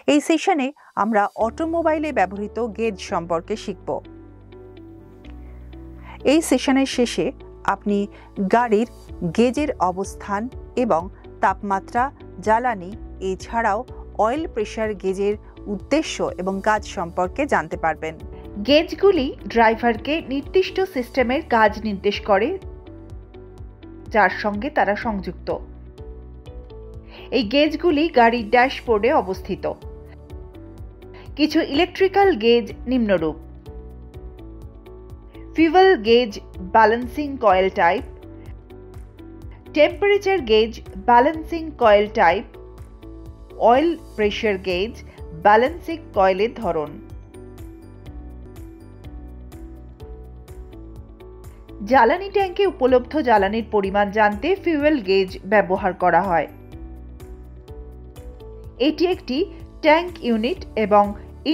এই সেশনে আমরা অটোমোবাইলে ব্যবহৃত গেজ সম্পর্কে শিখব। এই সেশনের শেষে আপনি গাড়ির গেজের অবস্থান এবং তাপমাত্রা, জ্বালানি এছাড়াও অয়েল প্রেশার গেজের উদ্দেশ্য এবং কাজ সম্পর্কে জানতে পারবেন। গেজগুলি ড্রাইভারকে নির্দিষ্ট সিস্টেমের কাজ নির্দেশ করে যার সঙ্গে তারা সংযুক্ত। এই গেজগুলি গাড়ির ড্যাশবোর্ডে অবস্থিত। কিছু ইলেকট্রিক্যাল গেজ নিম্নরূপ: fuel gauge balancing coil type, temperature gauge balancing coil type, oil pressure gauge balancing coil-এর ধরন। জ্বালানি ট্যাঙ্কে উপলব্ধ জ্বালানির পরিমাণ জানতে ফুয়েল গেজ ব্যবহার করা হয়। এটি একটি ট্যাঙ্ক ইউনিট এবং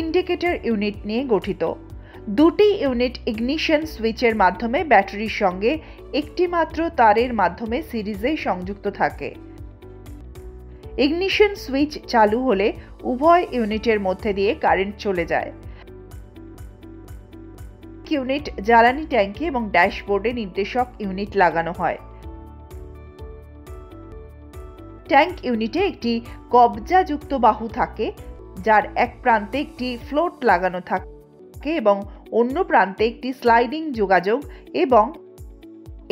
ইন্ডিকেটর ইউনিট নিয়ে গঠিত। দুটি ইউনিট ইগনিশন সুইচের মাধ্যমে ব্যাটারির সঙ্গে একটি মাত্র তারের মাধ্যমে সিরিজে সংযুক্ত থাকে। ইগনিশন সুইচ চালু হলে উভয় ইউনিটের মধ্যে দিয়ে কারেন্ট চলে যায়। ইউনিট জ্বালানি ট্যাঙ্কি এবং ড্যাশবোর্ডে নির্দেশক ইউনিট লাগানো হয়। ট্যাঙ্ক ইউনিটে একটি কবজাযুক্ত বাহু থাকে, যার এক প্রান্তে একটি ফ্লোট লাগানো থাকে এবং অন্য প্রান্তে একটি স্লাইডিং যোগাযোগ এবং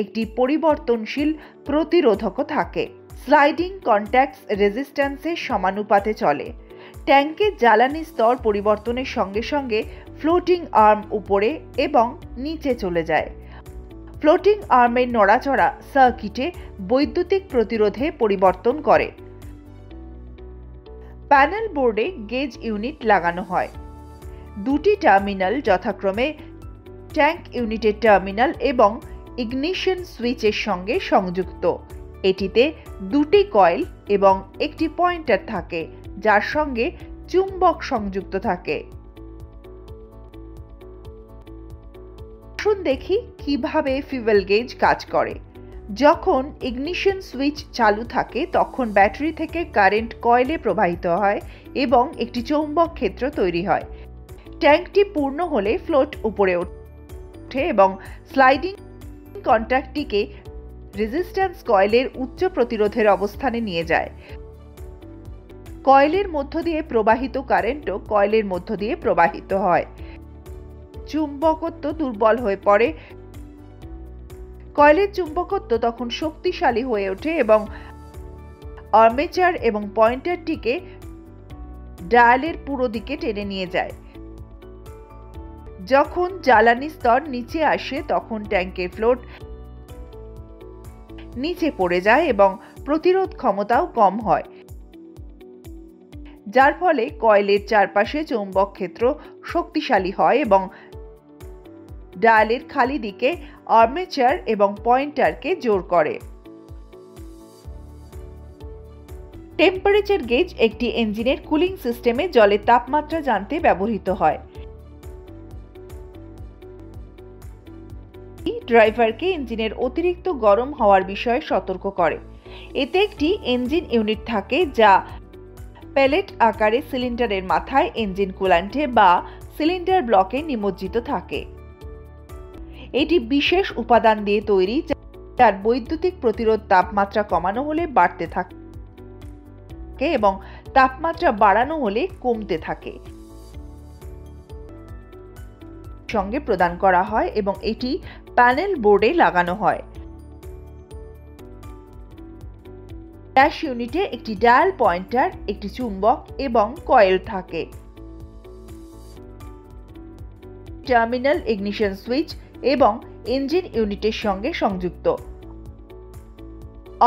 একটি পরিবর্তনশীল প্রতিরোধকও থাকে। স্লাইডিং কন্ট্যাক্টস রেজিস্ট্যান্সের সমানুপাতে চলে। ট্যাঙ্কের জ্বালানি স্তর পরিবর্তনের সঙ্গে সঙ্গে ফ্লোটিং আর্ম উপরে এবং নিচে চলে যায়। ফ্লোটিং আর্মের নড়াচড়া সার্কিটে বৈদ্যুতিক প্রতিরোধে পরিবর্তন করে। প্যানেল বোর্ডে গেজ ইউনিট লাগানো হয়। দুটি টার্মিনাল যথাক্রমে ট্যাঙ্ক ইউনিটের টার্মিনাল এবং ইগনিশন সুইচের সঙ্গে সংযুক্ত। এটিতে দুটি কয়েল এবং একটি পয়েন্টার থাকে, যার সঙ্গে চুম্বক সংযুক্ত থাকে। আসুন দেখি কিভাবে ফুয়েল গেজ কাজ করে। যখন ইগনিশন সুইচ চালু থাকে তখন ব্যাটারি থেকে কারেন্ট কয়েলে প্রবাহিত হয় এবং একটি চৌম্বক ক্ষেত্র তৈরি হয়। ট্যাঙ্কটি পূর্ণ হলে ফ্লোট উপরে ওঠে এবং স্লাইডিং কন্ট্যাক্টটিকে রেজিস্ট্যান্স কয়েলের উচ্চ প্রতিরোধের অবস্থানে নিয়ে যায়। কয়েলের মধ্য দিয়ে প্রবাহিত কারেন্টও কয়েলের মধ্য দিয়ে প্রবাহিত হয়। চুম্বকত্ব দুর্বল হয়ে পড়ে। কয়েলের চুম্বকত্ব তখন শক্তিশালী হয়ে ওঠে এবং আর্মেচার এবং পয়েন্টারটিকে ডায়ালের পুরো দিকে টেনে নিয়ে যায়। যখন জ্বালানি স্তর নিচে আসে তখন ট্যাঙ্কের ফ্লোট নিচে পড়ে যায় এবং প্রতিরোধ ক্ষমতাও কম হয়, যার ফলে কয়েলের চারপাশে চৌম্বক ক্ষেত্র শক্তিশালী হয় এবং ডায়ালের খালি দিকে আর্মেচার এবং পয়েন্টারকে জোর করে। টেম্পারেচার গেজ একটি ইঞ্জিনের কুলিং সিস্টেমে জলের তাপমাত্রা জানতে ব্যবহৃত হয়। ড্রাইভারকে ইঞ্জিনের অতিরিক্ত গরম হওয়ার বিষয়ে সতর্ক করে। এতে একটি ইঞ্জিন ইউনিট থাকে যা প্যালেট আকারে সিলিন্ডারের মাথায় ইঞ্জিন কুল্যান্টে বা সিলিন্ডার ব্লকে নিমজ্জিত থাকে। এটি বিশেষ উপাদান দিয়ে তৈরি যার বৈদ্যুতিক প্রতিরোধ তাপমাত্রা কমানো হলে বাড়তে থাকে এবং তাপমাত্রা বাড়ানো হলে কমতে থাকে সঙ্গে প্রদান করা হয় এবং এটি প্যানেল বোর্ডে লাগানো হয়। ড্যাশ ইউনিটে একটি ডায়াল পয়েন্টার, একটি চুম্বক এবং কয়েল থাকে। টার্মিনাল ইগনিশন সুইচ এবং ইঞ্জিন ইউনিটের সঙ্গে সংযুক্ত।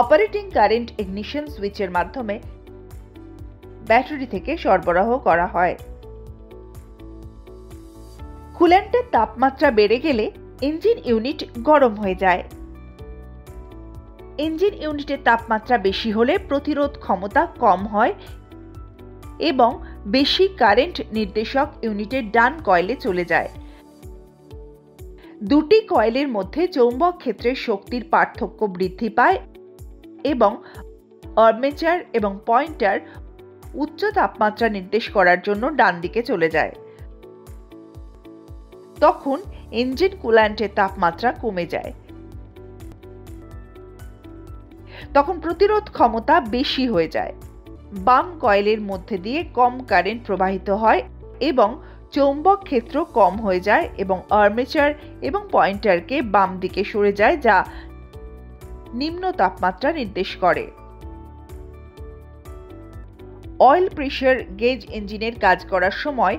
অপারেটিং কারেন্ট ইগনিশন সুইচের মাধ্যমে ব্যাটারি থেকে সরবরাহ করা হয়। কুল্যান্টের তাপমাত্রা বেড়ে গেলে ইঞ্জিন ইউনিট গরম হয়ে যায়। ইঞ্জিন ইউনিটের তাপমাত্রা বেশি হলে প্রতিরোধ ক্ষমতা কম হয় এবং বেশি কারেন্ট নির্দেশক ইউনিটের ডান কয়েলে চলে যায়। দুটি কয়েলের মধ্যে চৌম্বক ক্ষেত্রের শক্তির পার্থক্য বৃদ্ধি পায় এবং আর্মেচার এবং পয়েন্টার উচ্চ তাপমাত্রা নির্দেশ করার জন্য ডান দিকে চলে যায়। তখন ইঞ্জিন কুল্যান্টের তাপমাত্রা কমে যায়। তখন প্রতিরোধ ক্ষমতা বেশি হয়ে যায়। বাম কয়েলের মধ্যে দিয়ে কম কারেন্ট প্রবাহিত হয় এবং চৌম্বক ক্ষেত্র কম হয়ে যায় এবং আর্মেচার এবং পয়েন্টারকে বাম দিকে সরে যায়, যা নিম্ন তাপমাত্রা নির্দেশ করে। অয়েল প্রেসার গেজ ইঞ্জিনের কাজ করার সময়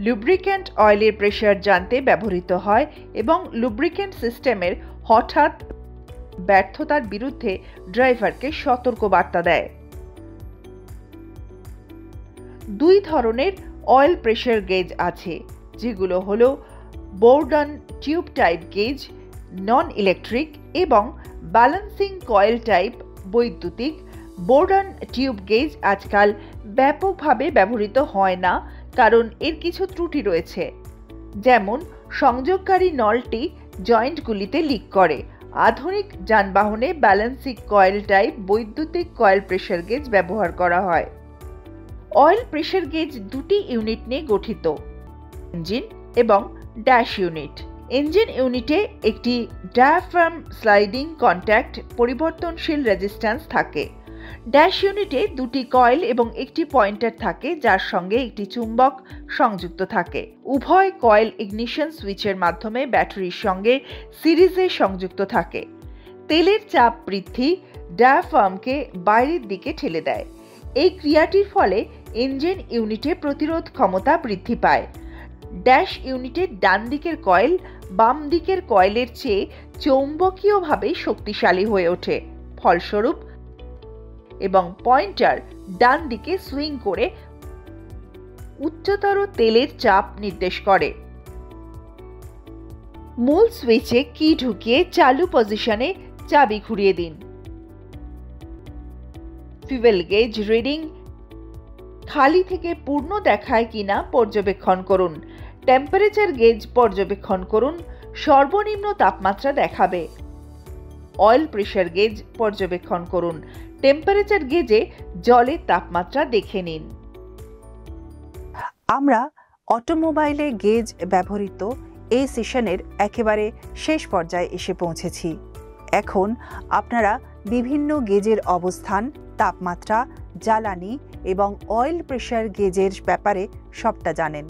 লুব্রিক্যান্ট অয়েলের প্রেসার জানতে ব্যবহৃত হয় এবং লুব্রিক্যান্ট সিস্টেমের হঠাৎ ব্যর্থতার বিরুদ্ধে ড্রাইভারকে সতর্ক বার্তা দেয়। দুই ধরনের অয়েল প্রেসার গেজ আছে, যেগুলো হলো বোর্ডন টিউব টাইপ গেজ নন ইলেকট্রিক এবং ব্যালেন্সিং কয়েল টাইপ বৈদ্যুতিক। বোর্ডন টিউব গেজ আজকাল ব্যাপকভাবে ব্যবহৃত হয় না, কারণ এর কিছু ত্রুটি রয়েছে, যেমন সংযোগকারী নলটি জয়েন্টগুলিতে লিক করে। আধুনিক যানবাহনে ব্যালেন্সিং কয়েল টাইপ বৈদ্যুতিক কয়েল প্রেসার গেজ ব্যবহার করা হয়। অয়েল প্রেসার গেজ দুটি ইউনিট নিয়ে গঠিত, ইঞ্জিন এবং ড্যাশ ইউনিট। ইঞ্জিন ইউনিটে একটি ডায়াফ্রাম স্লাইডিং কন্ট্যাক্ট পরিবর্তনশীল রেজিস্ট্যান্স থাকে। ড্যাশ ইউনিটে দুটি কয়েল এবং একটি পয়েন্টার থাকে, যার সঙ্গে একটি চুম্বক সংযুক্ত থাকে। উভয় কয়েল ইগনিশন সুইচের মাধ্যমে ব্যাটারির সঙ্গে সিরিজে সংযুক্ত থাকে। তেলের চাপ বৃদ্ধি ডায়াফ্রামকে বাইরের দিকে ঠেলে দেয়। এই ক্রিয়াটির ফলে ইঞ্জিন ইউনিটে প্রতিরোধ ক্ষমতা বৃদ্ধি পায়। ড্যাশ ইউনিটের ডান দিকের কয়েল বাম দিকের কয়েলের চেয়ে চৌম্বকীয়ভাবে শক্তিশালী হয়ে ওঠে, ফলস্বরূপ এবং পয়েন্টার ডান দিকে সুইং করে উচ্চতর তেলের চাপ নির্দেশ করে। মূল সুইচে কি ঢুকিয়ে চালু পজিশনে চাবি ঘুরিয়ে দিন। ফুয়েল গেজ রিডিং খালি থেকে পূর্ণ দেখায় কিনা পর্যবেক্ষণ করুন। টেম্পারেচার গেজ পর্যবেক্ষণ করুন, সর্বনিম্ন তাপমাত্রা দেখাবে। অয়েল প্রেসার গেজ পর্যবেক্ষণ করুন, টেম্পারেচার গেজে জলের তাপমাত্রা দেখে নিন। আমরা অটোমোবাইলে গেজ ব্যবহৃত এই সেশনের একেবারে শেষ পর্যায়ে এসে পৌঁছেছি। এখন আপনারা বিভিন্ন গেজের অবস্থান, তাপমাত্রা, জ্বালানি এবং অয়েল প্রেসার গেজের ব্যাপারে সবটা জানেন।